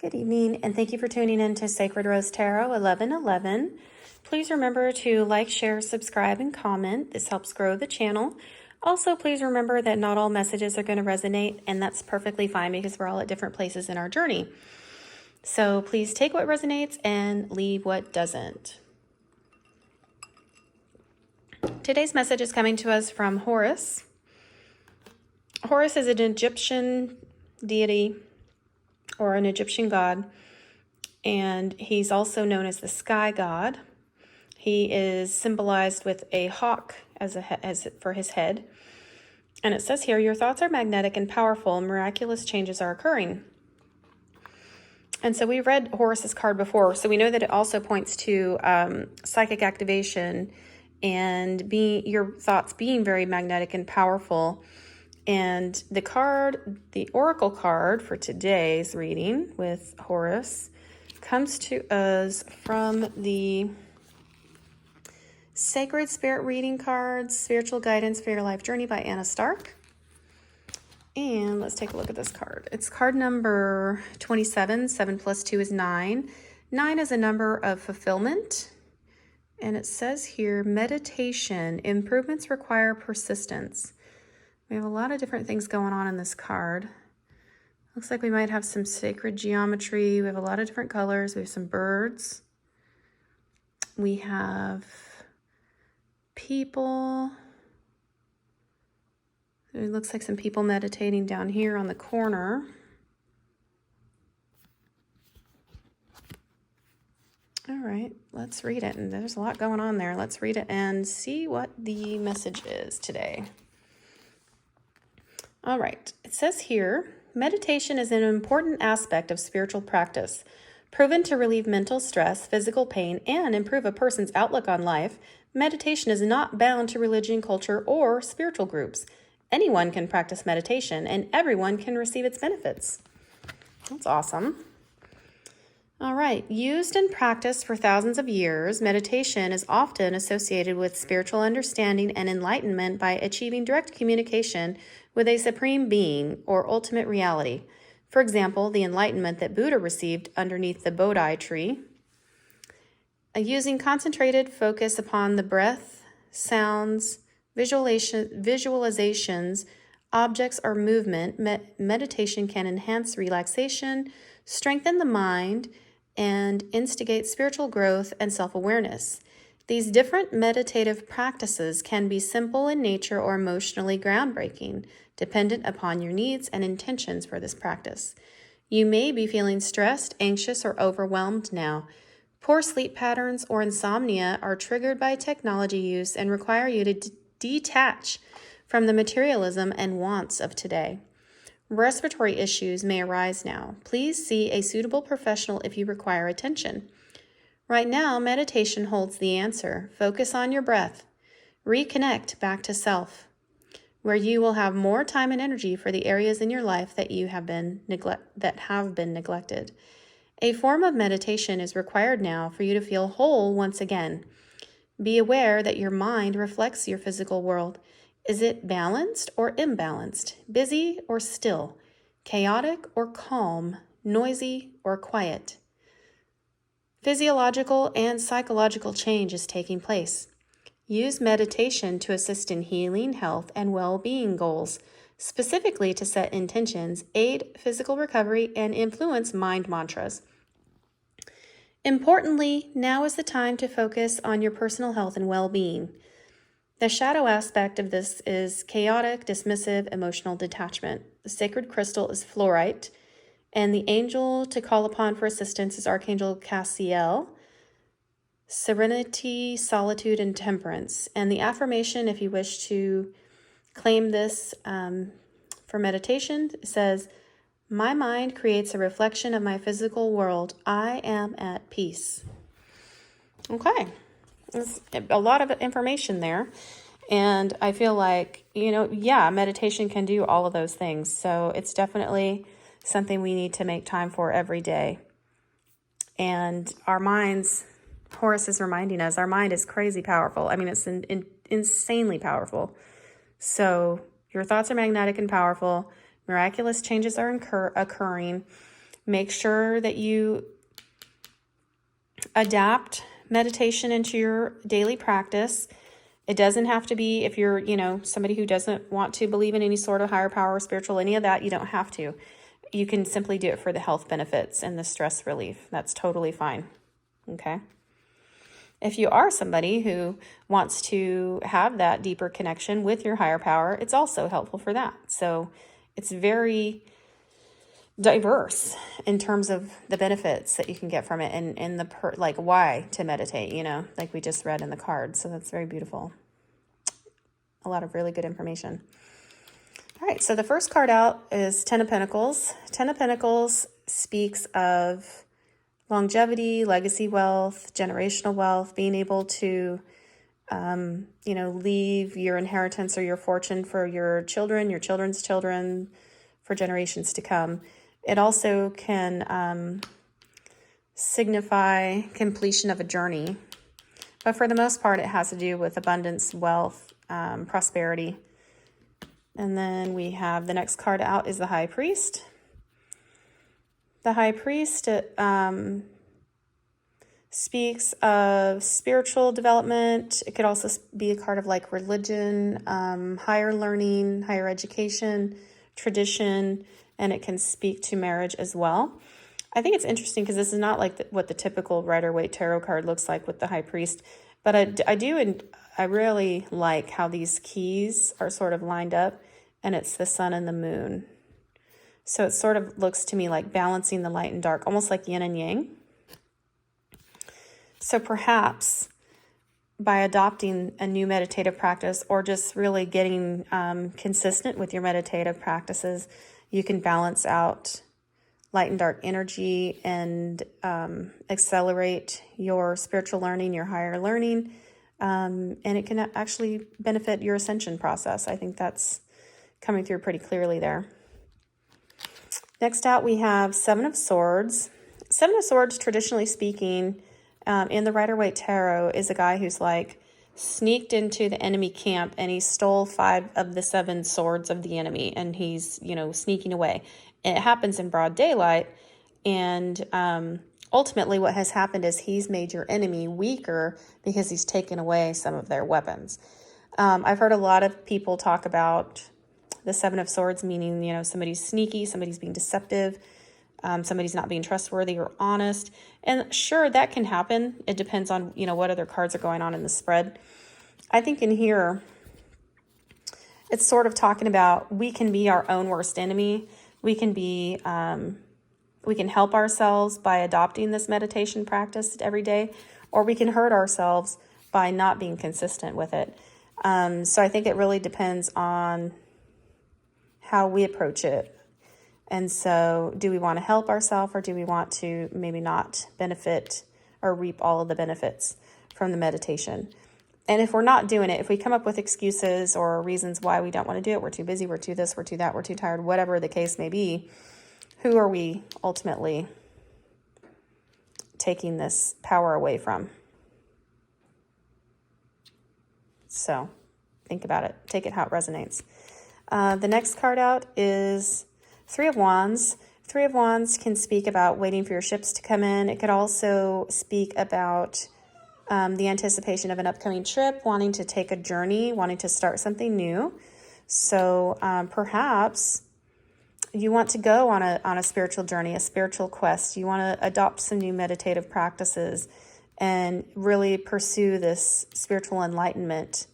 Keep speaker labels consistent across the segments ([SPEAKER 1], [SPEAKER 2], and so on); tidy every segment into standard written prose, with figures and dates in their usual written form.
[SPEAKER 1] Good evening, and thank you for tuning in to Sacred Rose Tarot 1111. Please remember to like, share, subscribe, and comment. This helps grow the channel. Also, please remember that not all messages are going to resonate, and that's perfectly fine because we're all at different places in our journey. So please take what resonates and leave what doesn't. Today's message is coming to us from Horus. Horus is an Egyptian deity or an Egyptian god, and he's also known as the sky god. He is symbolized with a hawk as for his head. And it says here, your thoughts are magnetic and powerful, miraculous changes are occurring. And so we read Horus's card before, so we know that it also points to psychic activation and your thoughts being very magnetic and powerful. And the oracle card for today's reading with Horus comes to us from the Sacred Spirit Reading Cards, Spiritual Guidance for Your Life Journey by Anna Stark. And let's take a look at this card. It's card number 27. 7 plus 2 is 9. 9 is a number of fulfillment. And it says here, meditation, improvements require persistence. We have a lot of different things going on in this card. Looks like we might have some sacred geometry. We have a lot of different colors. We have some birds. We have people. It looks like some people meditating down here on the corner. All right, let's read it. And there's a lot going on there. Let's read it and see what the message is today. All right, it says here, meditation is an important aspect of spiritual practice. Proven to relieve mental stress, physical pain, and improve a person's outlook on life, meditation is not bound to religion, culture, or spiritual groups. Anyone can practice meditation, and everyone can receive its benefits. That's awesome. All right, used and practiced for thousands of years, meditation is often associated with spiritual understanding and enlightenment by achieving direct communication with a supreme being or ultimate reality. For example, the enlightenment that Buddha received underneath the Bodhi tree. Using concentrated focus upon the breath, sounds, visualizations, objects, or movement, meditation can enhance relaxation, strengthen the mind, and instigate spiritual growth and self-awareness. These different meditative practices can be simple in nature or emotionally groundbreaking, dependent upon your needs and intentions for this practice. You may be feeling stressed, anxious, or overwhelmed now. Poor sleep patterns or insomnia are triggered by technology use and require you to detach from the materialism and wants of today. Respiratory issues may arise now. Please see a suitable professional if you require attention. Right now, meditation holds the answer. Focus on your breath. Reconnect back to self, where you will have more time and energy for the areas in your life that have been neglected. A form of meditation is required now for you to feel whole once again. Be aware that your mind reflects your physical world. Is it balanced or imbalanced? Busy or still? Chaotic or calm? Noisy or quiet? Physiological and psychological change is taking place. Use meditation to assist in healing, health, and well-being goals, specifically to set intentions, aid physical recovery, and influence mind mantras. Importantly, now is the time to focus on your personal health and well-being. The shadow aspect of this is chaotic, dismissive, emotional detachment. The sacred crystal is fluorite, and the angel to call upon for assistance is Archangel Cassiel. Serenity, solitude, and temperance. And the affirmation, if you wish to claim this for meditation, says, my mind creates a reflection of my physical world. I am at peace. Okay. There's a lot of information there. And I feel like, meditation can do all of those things. So it's definitely something we need to make time for every day. And our minds, Horus is reminding us, our mind is crazy powerful. I mean, it's insanely powerful. So your thoughts are magnetic and powerful. Miraculous changes are occurring. Make sure that you adapt meditation into your daily practice. It doesn't have to be, if you're, somebody who doesn't want to believe in any sort of higher power, spiritual, any of that, you don't have to. You can simply do it for the health benefits and the stress relief. That's totally fine. Okay. If you are somebody who wants to have that deeper connection with your higher power, it's also helpful for that. So it's very diverse in terms of the benefits that you can get from it, and like why to meditate, like we just read in the card. So that's very beautiful. A lot of really good information. All right, so the first card out is Ten of Pentacles. Ten of Pentacles speaks of longevity, legacy wealth, generational wealth, being able to, leave your inheritance or your fortune for your children, your children's children, for generations to come. It also can signify completion of a journey. But for the most part, it has to do with abundance, wealth, prosperity. And then we have the next card out is the High Priest. The High Priest speaks of spiritual development. It could also be a card of like religion, higher learning, higher education, tradition, and it can speak to marriage as well. I think it's interesting because this is not like what the typical Rider-Waite tarot card looks like with the High Priest, but I really like how these keys are sort of lined up, and it's the sun and the moon. So it sort of looks to me like balancing the light and dark, almost like yin and yang. So perhaps by adopting a new meditative practice, or just really getting consistent with your meditative practices, you can balance out light and dark energy and accelerate your spiritual learning, your higher learning, and it can actually benefit your ascension process. I think that's coming through pretty clearly there. Next out, we have Seven of Swords. Seven of Swords, traditionally speaking, in the Rider-Waite Tarot, is a guy who's like sneaked into the enemy camp and he stole 5 of the 7 swords of the enemy, and he's, sneaking away. And it happens in broad daylight, and ultimately what has happened is he's made your enemy weaker because he's taken away some of their weapons. I've heard a lot of people talk about the Seven of Swords, meaning, somebody's sneaky, somebody's being deceptive, somebody's not being trustworthy or honest. And sure, that can happen. It depends on, what other cards are going on in the spread. I think in here, it's sort of talking about we can be our own worst enemy. We can help ourselves by adopting this meditation practice every day, or we can hurt ourselves by not being consistent with it. So I think it really depends on how we approach it. And so do we want to help ourselves, or do we want to maybe not benefit or reap all of the benefits from the meditation? And if we're not doing it, if we come up with excuses or reasons why we don't want to do it, we're too busy, we're too this, we're too that, we're too tired, whatever the case may be, who are we ultimately taking this power away from? So think about it. Take it how it resonates. The next card out is Three of Wands. Three of Wands can speak about waiting for your ships to come in. It could also speak about the anticipation of an upcoming trip, wanting to take a journey, wanting to start something new. So perhaps you want to go on a spiritual journey, a spiritual quest. You want to adopt some new meditative practices and really pursue this spiritual enlightenment.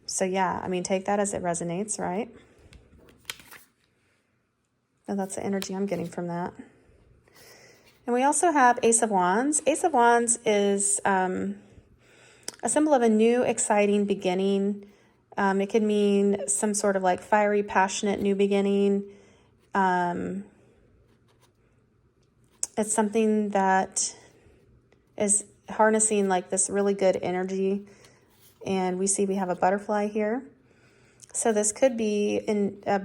[SPEAKER 1] So yeah, take that as it resonates, right? And that's the energy I'm getting from that. And we also have Ace of Wands. Ace of Wands is a symbol of a new, exciting beginning. It could mean some sort of like fiery, passionate new beginning. It's something that is harnessing like this really good energy. And we have a butterfly here. So this could be,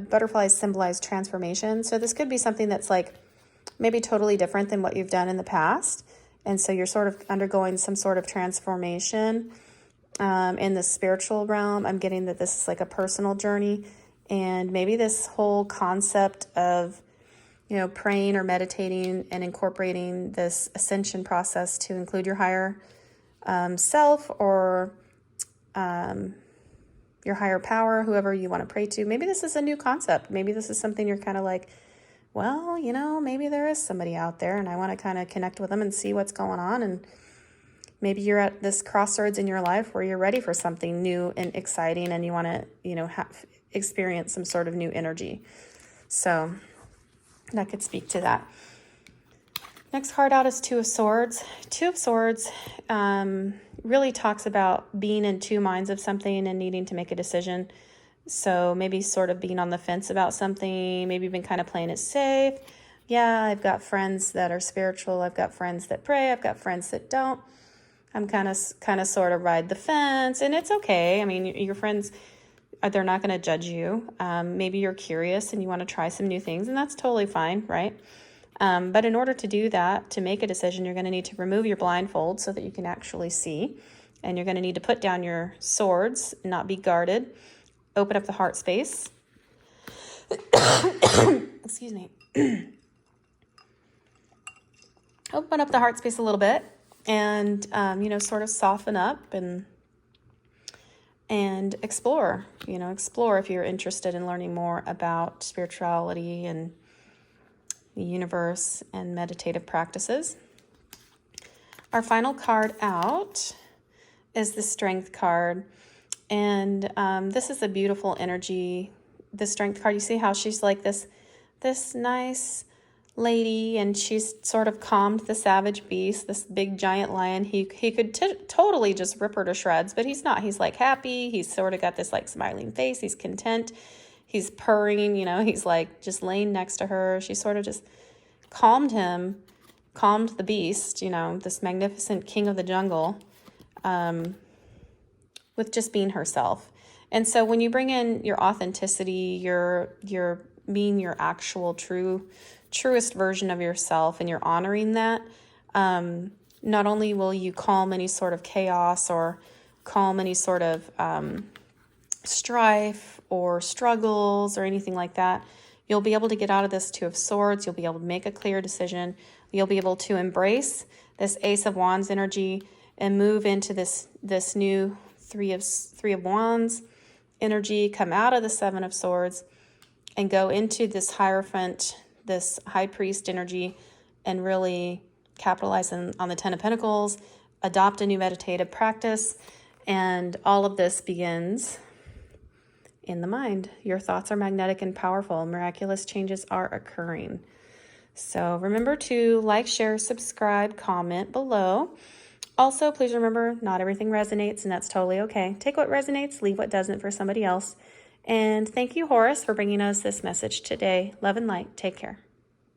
[SPEAKER 1] butterflies symbolize transformation. So this could be something that's like maybe totally different than what you've done in the past. And so you're sort of undergoing some sort of transformation in the spiritual realm. I'm getting that this is like a personal journey. And maybe this whole concept of praying or meditating and incorporating this ascension process to include your higher self or your higher power, whoever you want to pray to. Maybe this is a new concept. Maybe this is something you're kind of like, well, maybe there is somebody out there and I want to kind of connect with them and see what's going on. And maybe you're at this crossroads in your life where you're ready for something new and exciting and you want to, experience some sort of new energy. So that could speak to that. Next card out is Two of Swords. Two of Swords really talks about being in two minds of something and needing to make a decision. So maybe sort of being on the fence about something, maybe you've been kind of playing it safe. Yeah, I've got friends that are spiritual. I've got friends that pray. I've got friends that don't. I'm kind of sort of ride the fence, and it's okay. I mean, your friends, they're not going to judge you. Maybe you're curious and you want to try some new things, and that's totally fine, right? But in order to do that, to make a decision, you're going to need to remove your blindfold so that you can actually see. And you're going to need to put down your swords, not be guarded. Open up the heart space. Excuse me. Open up the heart space a little bit and, sort of soften up and explore. Explore if you're interested in learning more about spirituality and the universe and meditative practices. Our final card out is the Strength card. And this is a beautiful energy. The Strength card, you see how she's like this nice lady, and she's sort of calmed the savage beast, this big giant lion. He could totally just rip her to shreds, but he's not. He's like happy. He's sort of got this like smiling face. He's content. He's purring, he's like just laying next to her. She sort of just calmed the beast, this magnificent king of the jungle, with just being herself. And so when you bring in your authenticity, your being your actual truest version of yourself, and you're honoring that, not only will you calm any sort of chaos or calm any sort of strife or struggles or anything like that, you'll be able to get out of this Two of Swords. You'll be able to make a clear decision. You'll be able to embrace this Ace of Wands energy and move into this new Three of Wands energy, come out of the Seven of Swords and go into this Hierophant, this High Priest energy, and really capitalize on the Ten of Pentacles, adopt a new meditative practice. And all of this begins in the mind. Your thoughts are magnetic and powerful. Miraculous changes are occurring. So remember to like, share, subscribe, comment below. Also, please remember, not everything resonates, and that's totally okay. Take what resonates, leave what doesn't for somebody else. And thank you, Horace, for bringing us this message today. Love and light. Take care.